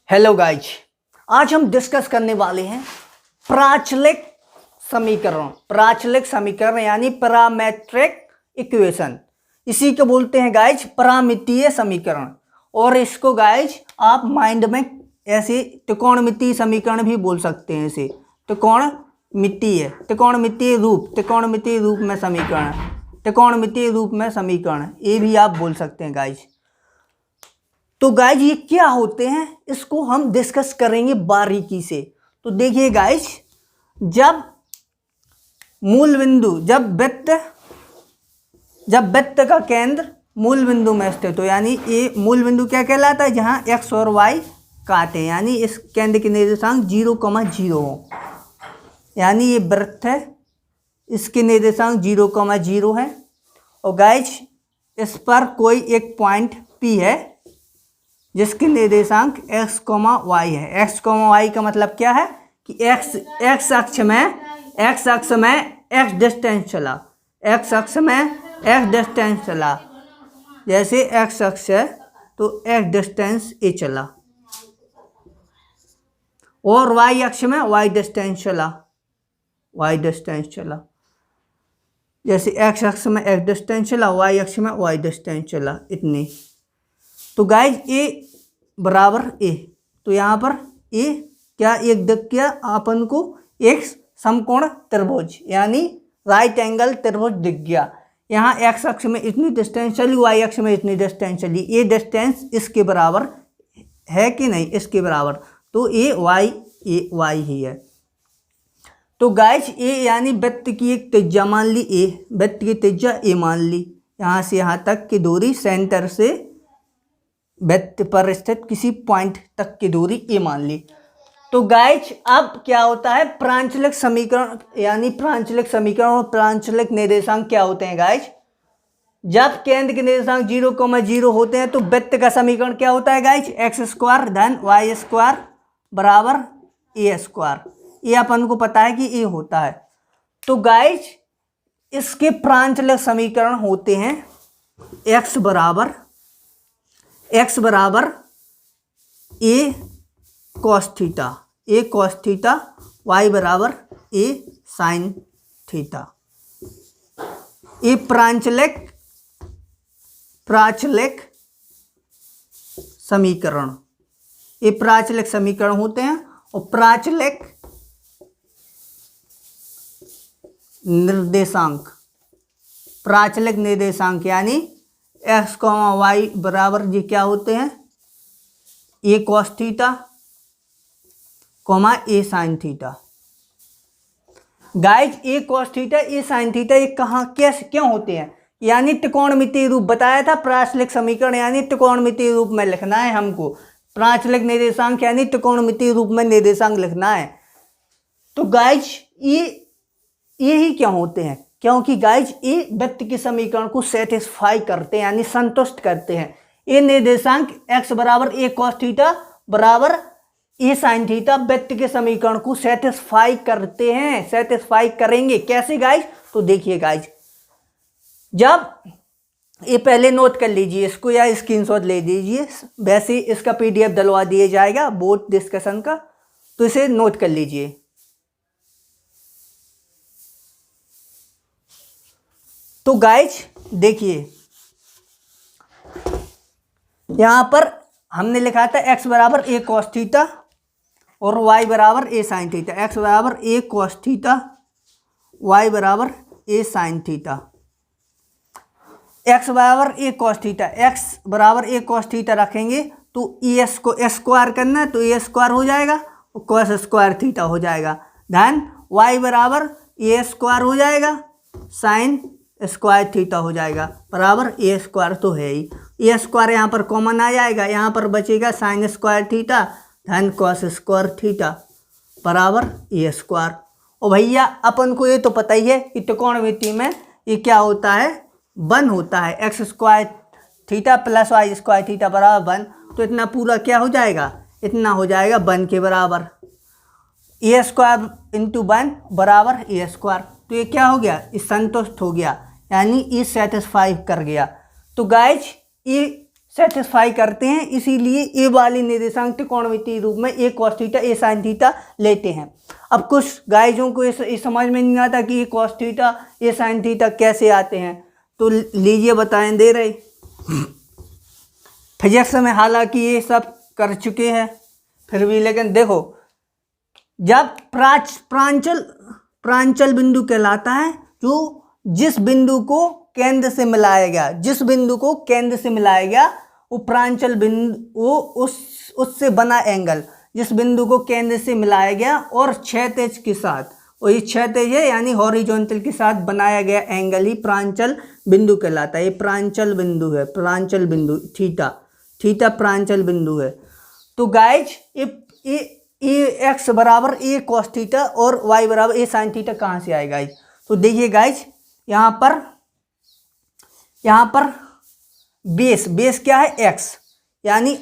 Hello guys, आज हम discuss करने वाले हैं प्राचलिक समीकरण यानी पैरामेट्रिक इक्वेशन। इसी को बोलते हैं गाइज परामितीय समीकरण। और इसको गाइज आप माइंड में ऐसे त्रिकोणमितीय समीकरण भी बोल सकते हैं। इसे त्रिकोणमितीय रूप में समीकरण ये भी आप बोल सकते हैं गाइज। तो गाइज ये क्या होते हैं इसको हम डिस्कस करेंगे बारीकी से। तो देखिए गाइज, जब वृत्त का केंद्र मूल बिंदु में स्थित हो, यानी ये मूल बिंदु क्या कहलाता है, जहाँ x और y काटे, यानी इस केंद्र के निर्देशांक 0,0 हो, यानी ये वृत्त है, इसके निर्देशांक 0,0 है। और गाइज इस पर कोई एक पॉइंट P है जिसके निर्देशांक x, y है। x, y का मतलब क्या है कि x अक्ष में x डिस्टेंस चला, जैसे x अक्ष है तो x डिस्टेंस ए चला, और y अक्ष में y डिस्टेंस चला, जैसे x अक्ष में x डिस्टेंस चला, y अक्ष में y डिस्टेंस चला, इतनी। तो गाइज ए बराबर ए, तो यहाँ पर ए क्या एक दिख गया अपन को, एक समकोण त्रिभुज यानी राइट एंगल त्रिभुज दिख गया। यहाँ एक्स अक्ष में इतनी डिस्टेंस चली, वाई अक्ष में इतनी डिस्टेंस चली, ये डिस्टेंस इसके बराबर है कि नहीं, इसके बराबर, तो ए वाई ही है। तो गाइज ए यानी वृत्त की एक त्रिज्या मान ली ए, वृत्त की त्रिज्या ए मान ली, यहाँ से यहाँ तक की दूरी सेंटर से वृत्त पर स्थित किसी पॉइंट तक की दूरी ए मान ली। तो गाइज अब क्या होता है, प्रांचलिक समीकरण और प्रांचलिक निर्देशांक क्या होते हैं गाइज। जब केंद्र के निर्देशांक 0,0 होते हैं तो वृत्त का समीकरण क्या होता है गाइज, x² धन y² बराबर a²। ये अपन को पता है कि ये होता है। तो गाइज इसके प्रांचलिक समीकरण होते हैं x बराबर a cos थीटा, y बराबर a sin थीटा। ये प्रांचलिक समीकरण होते हैं। और प्रांचलिक निर्देशांक यानी x, y बराबर ये क्या होते हैं, a cos theta, a sin theta. Guys a cos theta, a sin theta ये कहाँ कैसे क्यों होते हैं, यानी त्रिकोणमितीय रूप बताया था। प्राचलिक समीकरण यानी त्रिकोणमितीय रूप में लिखना है हमको, प्राचलिक निर्देशांक यानी त्रिकोणमितीय रूप में निर्देशांक लिखना है। तो गाइज ये ही क्यों होते हैं, क्योंकि गाइज ये वृत्त के समीकरण को सेटिस्फाई करते हैं यानी संतुष्ट करते हैं। ये निर्देशांक x बराबर a cos थीटा बराबर a sin थीटा वृत्त के समीकरण को सेटिस्फाई करते हैं, सेटिस्फाई करेंगे। कैसे गाइज, तो देखिए गाइज, जब ये पहले नोट कर लीजिए इसको या स्क्रीनशॉट ले लीजिए, वैसे इसका PDF डलवा दिया जाएगा बोर्ड डिस्कशन का, तो इसे नोट कर लीजिए। तो गाइज देखिए, यहाँ पर हमने लिखा था x बराबर a cos थीटा और y बराबर a sin थीटा, x बराबर a cos थीटा, y बराबर a sin थीटा। x बराबर a cos थीटा, x बराबर a cos थीटा रखेंगे तो es को स्क्वायर करना है तो a² हो जाएगा और cos² थीटा हो जाएगा, धन y बराबर a² हो जाएगा, sin स्क्वायर थीटा हो जाएगा, बराबर a² तो है ही, a² यहाँ पर कॉमन आ जाएगा, यहाँ पर बचेगा sin स्क्वायर थीटा धन cos² थीटा बराबर a²। और भैया अपन को ये तो पता ही है कि त्रिकोणमिति में ये क्या होता है, 1 होता है, x² theta plus y² theta बराबर 1, तो इतना पूरा क्या हो जाएगा, इतना हो जाएगा 1 के बराबर, a² × 1 बराबर a²। तो ये क्या हो गया, ये संतुष्ट हो गया, यानी ये सेटिस्फाई कर गया। तो गाइज ये सेटिस्फाई करते हैं, इसीलिए ए वाली निर्देशांक त्रिकोणमितीय रूप में ए कॉस थीटा ए साइन थीटा लेते हैं। अब कुछ गाइजों को ये समझ में नहीं आता कि ए कॉस थीटा ए साइन थीटा कैसे आते हैं, तो लीजिए बताएं दे रहे। फिजिक्स में हालांकि ये सब कर चुके हैं फिर भी, लेकिन देखो जब प्रांचल बिंदु कहलाता है जो जिस बिंदु को केंद्र से मिलाया गया, जिस बिंदु को केंद्र से मिलाया गया वो प्रांचल बिंदु, वो उससे बना एंगल, जिस बिंदु को केंद्र से मिलाया गया और क्षैतिज के साथ, और ये क्षैतिज है यानी हॉरिजॉन्टल के साथ बनाया गया एंगल ही प्रांचल बिंदु कहलाता है। ये प्रांचल बिंदु है, प्रांचल बिंदु थीटा, थीटा प्रांचल बिंदु है। तो गाइज ये एक्स बराबर ए कॉस थीटा और वाई बराबर ए साइन थीटा कहाँ से आएगा गाइज? तो देखिए गाइज यहाँ पर बेस क्या है एक्स, यानी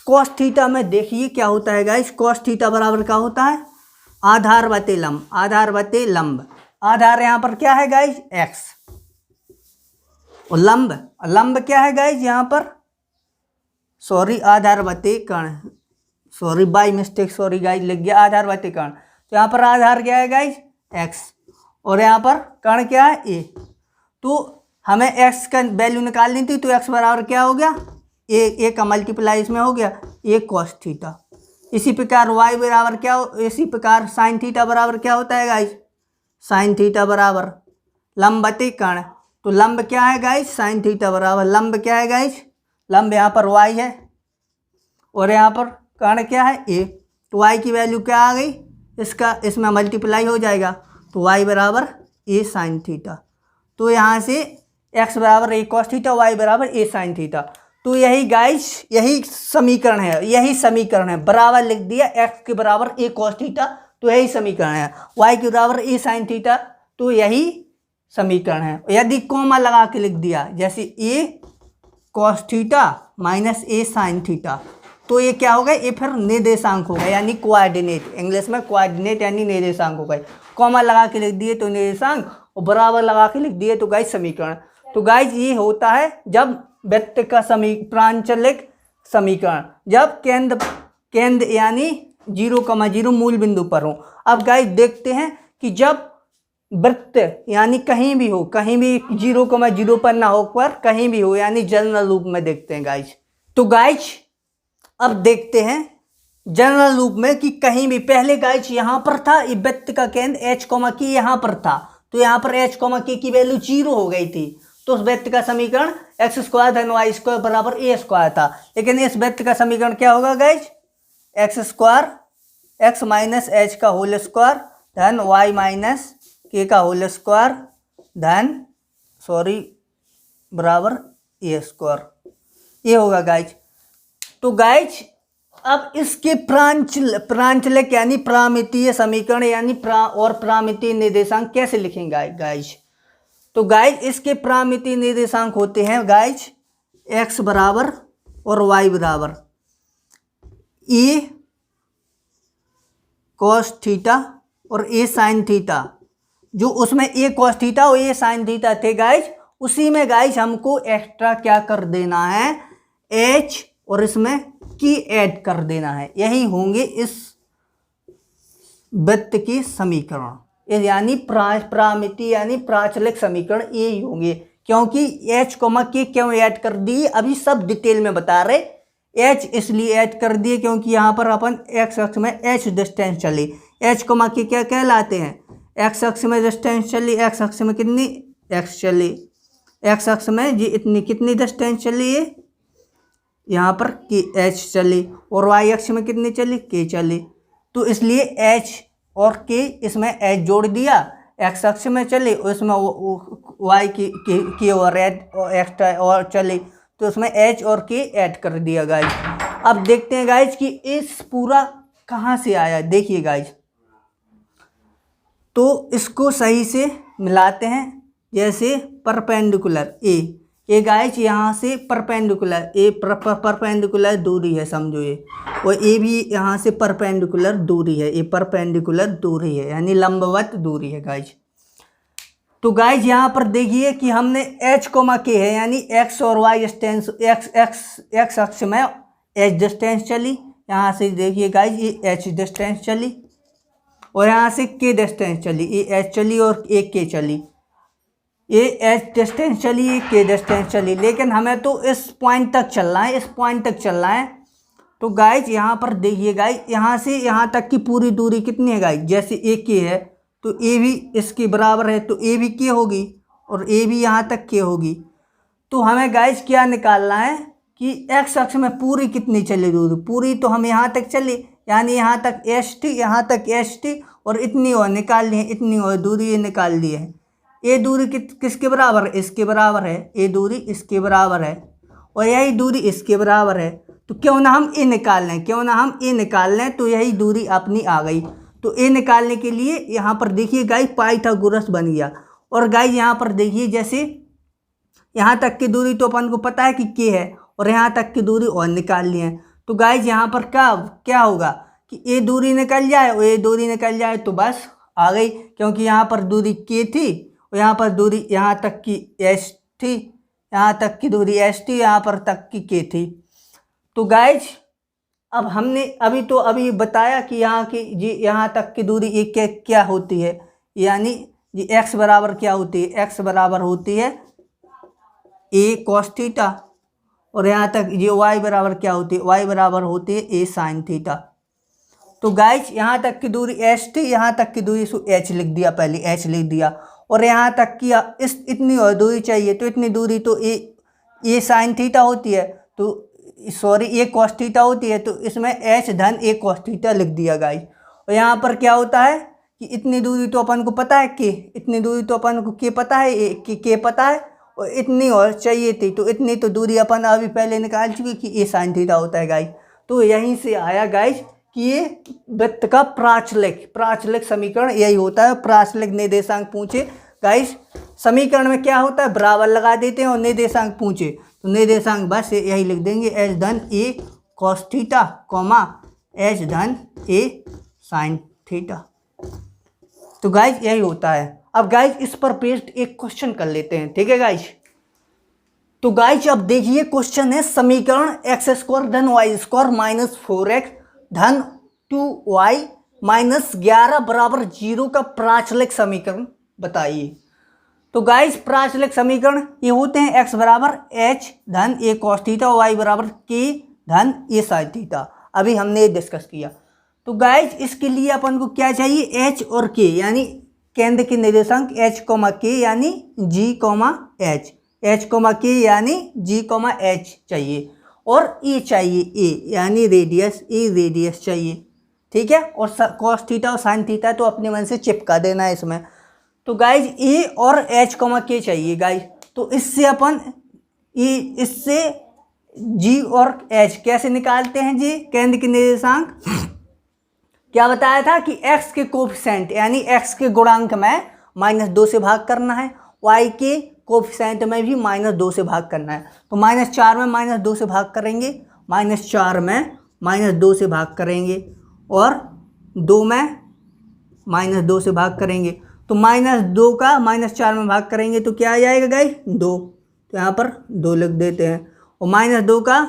कॉस थीटा में देखिए क्या होता है गाइज, कॉस थीटा बराबर क्या होता है आधार बटे लंब, आधार बटे लंब। आधार यहाँ पर क्या है गाइज एक्स, और लंब क्या है गाइज यहाँ पर, सॉरी आधार बटे कर्ण, sorry by mistake, sorry guys लिख गया आधार बटे कर्ण। तो यहाँ पर आधार क्या है गाइज एक्स और यहाँ पर कर्ण क्या है ए। तो हमें एक्स का वैल्यू निकालनी थी, तो एक्स बराबर क्या हो गया ए का मल्टीप्लाई इसमें हो गया ए कॉस थीटा। इसी प्रकार वाई बराबर क्या हो, इसी प्रकार साइन थीटा बराबर क्या होता है गाइज, साइन थीटा बराबर लंब बटे कर्ण। तो लंब क्या है गाइज साइन थीटा बराबर लंब क्या है गाइज, लंब यहाँ पर वाई है और यहाँ पर कर्ण क्या है ए। तो वाई की वैल्यू क्या आ गई, इसमें मल्टीप्लाई हो जाएगा, तो वाई बराबर ए साइन थीटा। तो यहाँ से एक्स बराबर ए कॉस थीटा, वाई बराबर ए साइन थीटा। तो यही गाइज यही समीकरण है, बराबर लिख दिया एक्स के बराबर ए कॉस थीटा, तो यही समीकरण है। वाई के बराबर ए साइन थीटा, तो यही समीकरण है। यदि कॉमा लगा के लिख दिया जैसे ए कॉस थीटा माइनस ए साइन थीटा, तो ये क्या होगा, ये फिर निर्देशांक होगा यानी कोऑर्डिनेट, इंग्लिश में कोऑर्डिनेट यानी निर्देशांक होगा। कॉमा लगा के लिख दिए तो निर्देशांक, और बराबर लगा के लिख दिए तो गाइज समीकरण। तो गाइज ये होता है जब वृत्त का प्रांचलिक समीकरण, जब केंद्र यानी 0,0 मूल बिंदु पर हो। अब गाइज देखते हैं कि जब वृत्त यानी कहीं भी 0,0 पर ना हो पर कहीं भी हो, यानी जनरल रूप में देखते हैं गाइज। तो गाइज अब देखते हैं जनरल रूप में कि कहीं भी, पहले गाइज यहाँ पर था ये वृत्त का केंद्र h, की यहाँ पर था, तो यहाँ पर h, की वैल्यू 0 हो गई थी। तो उस वृत्त का समीकरण x स्क्वायर धन वाई स्क्वायर बराबर ए स्क्वायर था। लेकिन इस वृत्त का समीकरण क्या होगा guys, x square x minus H का होल स्क्वायर धन वाई माइनस के का होल स्क्वायर धन बराबर ए स्क्वायर, ये होगा गाइज। तो गाइज अब इसके प्रांचलिक यानी प्रामितीय समीकरण यानी प्रामितीय निर्देशांक कैसे लिखेंगे गाइज? तो गाइज इसके प्रामितीय निर्देशांक होते हैं गाइज एक्स बराबर और वाई बराबर ए कॉस थीटा और ए साइन थीटा। जो उसमें ए कॉस थीटा और ए साइन थीटा थे गाइज, उसी में गाइज हमको एक्स्ट्रा क्या कर देना है एच, और इसमें की ऐड कर देना है। यही होंगे इस वृत्त के समीकरण, यानी प्रामितीय यानी प्राचलिक समीकरण यही होंगे। क्योंकि h, के क्यों ऐड कर दिए अभी सब डिटेल में बता रहे। h इसलिए ऐड कर दिए क्योंकि यहाँ पर अपन x अक्ष में h डिस्टेंस चली, h, के क्या कहलाते हैं, x अक्ष में डिस्टेंस चली, x अक्ष में कितनी x चली, x अक्ष में जी इतनी कितनी डिस्टेंस चली है यहाँ पर कि h चली, और y अक्ष में कितनी चली k चली। तो इसलिए h और k इसमें h जोड़ दिया, x अक्ष में चली और इसमें y की और एक्स्ट्रा और चली, तो इसमें h और k ऐड कर दिया गाइज। अब देखते हैं गाइज कि इस पूरा कहाँ से आया। देखिए गाइज, तो इसको सही से मिलाते हैं। जैसे परपेंडिकुलर ए गाइज यहाँ से परपेंडिकुलर परपेंडिकुलर दूरी है समझो ये, और ए भी यहाँ से परपेंडिकुलर दूरी है, ये परपेंडिकुलर दूरी है यानी लंबवत दूरी है गाइज। तो गाइज यहाँ पर देखिए कि हमने h कोमा के है यानी x और y डिस्टेंस x अक्ष में h डिस्टेंस चली, यहाँ से देखिए गाइज ये h डिस्टेंस चली और यहाँ से k डिस्टेंस चली, ये h चली और एक k चली, ये h डिस्टेंस चली, ये k डिस्टेंस चली, लेकिन हमें तो इस पॉइंट तक चलना है, इस पॉइंट तक चलना है। तो गाइज यहाँ पर देखिए गाइज यहाँ से यहाँ तक की पूरी दूरी कितनी है गाइज, जैसे एक के है तो ए भी इसके बराबर है, तो ए भी के होगी और ए भी यहाँ तक के होगी। तो हमें गाइज क्या निकालना है कि एक्स अक्ष में पूरी कितनी चली दूरी, पूरी तो हम यहाँ तक चली यानी यहाँ तक एच टी, यहाँ तक एच टी और इतनी और निकाल ली है, इतनी और दूरी ये निकाल ली है। ये दूरी किसके बराबर है, इसके बराबर है, ये दूरी इसके बराबर है और यही दूरी इसके बराबर है। तो क्यों ना हम ए निकाल लें, क्यों ना हम ए निकाल लें, तो यही दूरी अपनी आ गई। तो ए निकालने के लिए यहाँ पर देखिए गाइस पाइथागोरस बन गया। और गाइस यहाँ पर देखिए जैसे यहाँ तक की दूरी तो अपन को पता है कि के है और यहाँ तक की दूरी और निकाल ली है। तो गाइस यहाँ पर क्या होगा कि ए दूरी निकल जाए और ए दूरी निकल जाए तो बस आ गई, क्योंकि यहाँ पर दूरी के थी और यहाँ पर दूरी यहाँ तक की एच थी, यहाँ तक की दूरी एच थी, यहाँ पर तक की के थी। तो गाइज अब हमने अभी बताया कि यहाँ की जी यहाँ तक की दूरी एक क्या होती है, यानी जी x बराबर क्या होती है, x बराबर होती है a cos थीटा और यहाँ तक जी y बराबर क्या होती है, y बराबर होती है a sin थीटा। तो गाइज यहाँ तक की दूरी h थी, यहाँ तक की दूरी सो h लिख दिया, पहले h लिख दिया और यहाँ तक की इतनी और दूरी चाहिए, तो इतनी दूरी तो a sin थीटा होती है, तो सॉरी ए कॉस थीटा होती है, तो इसमें h धन ए कॉस थीटा लिख दिया गाइस। और यहाँ पर क्या होता है कि इतनी दूरी तो अपन को पता है के, इतनी दूरी तो अपन को के पता है, के पता है और इतनी और चाहिए थी, तो इतनी तो दूरी अपन अभी पहले निकाल चुके कि ए साइन थीटा होता है गाइस। तो यहीं से आया गाइस कि ये वृत्त का प्राचलिक समीकरण यही होता है। प्राचलिक निर्देशांक पूछे गाइस, समीकरण में क्या होता है, बराबर लगा देते हैं और निर्देशांक पूछे तो निर्देशांक बस यही लिख देंगे, एच धन ए कॉस थीटा कॉमा एच धन ए साइन थीटा। तो गाइज यही होता है। अब गाइज इस पर बेस्ड एक क्वेश्चन कर लेते हैं, ठीक है गाइज। तो गाइज अब देखिए क्वेश्चन है समीकरण एक्स स्क्वायर धन वाई स्क्वायर माइनस 4x धन 2y माइनस 11 बराबर 0 का प्राचलिक समीकरण बताइए। तो गाइस प्राचलिक समीकरण ये होते हैं x बराबर h धन a cos थीटा, y बराबर k धन a sin थीटा। अभी हमने ये डिस्कस किया। तो गाइस इसके लिए अपन को क्या चाहिए, h और k यानी केंद्र के निर्देशांक h कोमा k यानी g comma h, h comma k यानी g कोमा h चाहिए और a चाहिए a यानी रेडियस, a रेडियस चाहिए, ठीक है। और cos थीटा और sin थीटा तो अपने मन से चिपका देना है इसमें। तो गाइज ए और एच कोमा के चाहिए गाइज। तो इससे अपन इससे जी और एच कैसे निकालते हैं जी, केंद्र के निर्देशांक क्या बताया था कि एक्स के कोफिशिएंट यानी एक्स के गुणांक में -2 से भाग करना है, वाई के कोफिशिएंट में भी -2 से भाग करना है। तो -4 में -2 से भाग करेंगे, -4 में -2 से भाग करेंगे और 2 में -2 से भाग करेंगे। तो -2 का -4 में भाग करेंगे तो क्या आ जाएगा गाइस, 2। तो यहाँ पर 2 लिख देते हैं और -2 का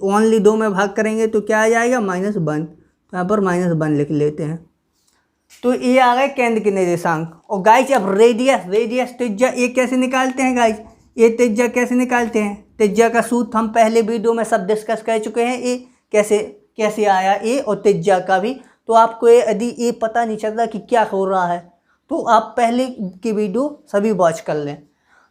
ओनली 2 में भाग करेंगे तो क्या आ जाएगा, -1। तो यहाँ पर -1 लिख लेते हैं। तो ये आ गए केंद्र के निर्देशांक। और गाइस अब रेडियस त्रिज्या ये कैसे निकालते हैं गाइस, ये त्रिज्या कैसे निकालते हैं, त्रिज्या का सूत्र हम पहले वीडियो में सब डिस्कस कर चुके हैं। ये कैसे आया ये और त्रिज्या का भी। तो आपको यदि ये पता नहीं चलता कि क्या हो रहा है तो आप पहले की वीडियो सभी वॉच कर लें।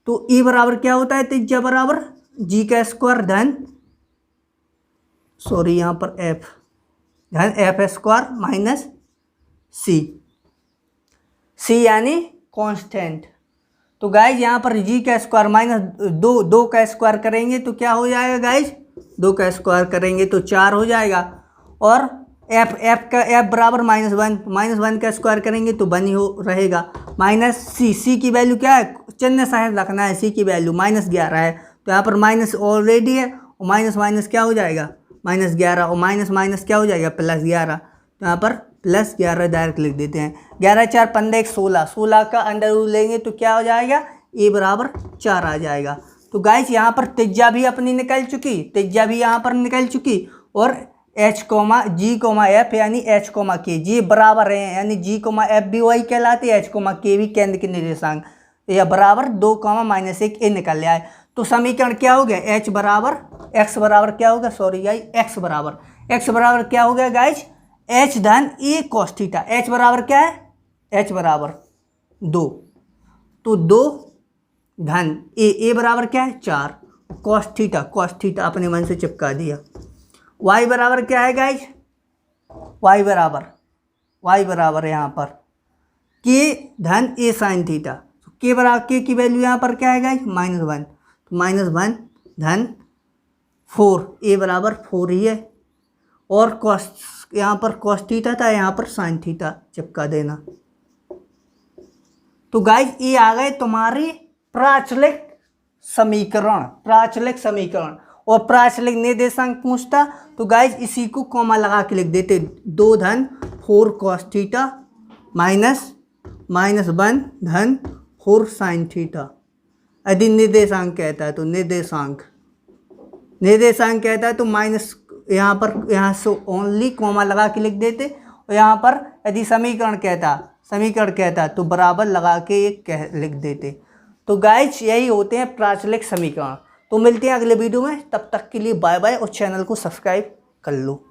तो ई बराबर क्या होता है, त्रिज्या बराबर जी का स्क्वायर धन यहाँ पर एफ धन एफ स्क्वायर माइनस सी यानी कांस्टेंट। तो गाइज यहाँ पर जी का स्क्वायर -2 का स्क्वायर करेंगे तो क्या हो जाएगा गाइज, 2 का स्क्वायर करेंगे तो 4 हो जाएगा। और एफ बराबर -1 का स्क्वायर करेंगे तो 1 ही हो रहेगा। माइनस सी की वैल्यू क्या है, चिन्ह सहित रखना है, सी की वैल्यू -11 है। तो यहाँ पर माइनस ऑलरेडी है और माइनस क्या हो जाएगा, -11 और माइनस क्या हो जाएगा, +11। तो यहाँ पर प्लस 11 डायरेक्ट लिख देते हैं। 11 4 15 1 16, 16 का अंडर रूट लेंगे तो क्या हो जाएगा, a बराबर 4 आ जाएगा। तो गाइस यहाँ पर त्रिज्या भी अपनी निकल चुकी, त्रिज्या भी यहाँ पर निकल चुकी, और h g f यानी h k जी बराबर है, यानी g f भी वही कहलाते, h k भी केंद्र के निर्देशांक, या बराबर 2 -1 ये निकल आए। तो समीकरण क्या हो गया, h बराबर x बराबर क्या होगा, सॉरी गाइस, x बराबर क्या हो गया गाइस, h धन a cos थीटा। h बराबर क्या है, h बराबर 2, तो 2 धन a बराबर क्या है 4, cos थीटा अपने मन से चिपका दिया। y बराबर क्या है गाइस, y बराबर यहाँ पर k धन a sin थीटा, के बराबर के की वैल्यू यहाँ पर क्या है गाइस, -1, तो -1 धन 4, a बराबर 4 ही है, और कॉस यहाँ पर कॉस थीटा था, यहाँ पर साइन थीटा चिपका देना। तो गाइस ये आ गए तुम्हारी प्राचलिक समीकरण, और प्राचलिक निर्देशांक पूछता तो गाइस इसी को कॉमा लगा के लिख देते, 2 धन 4 कॉस थीटा -1 धन 4 साइन थीटा। यदि निर्देशांक कहता है तो निर्देशांक कहता है तो माइनस यहाँ से ओनली कॉमा लगा के लिख देते, और यहाँ पर यदि समीकरण कहता तो बराबर लगा के एक लिख देते। तो गाइस यही होते हैं प्राचलिक समीकरण। तो मिलते हैं अगले वीडियो में, तब तक के लिए बाय बाय, और चैनल को सब्सक्राइब कर लो।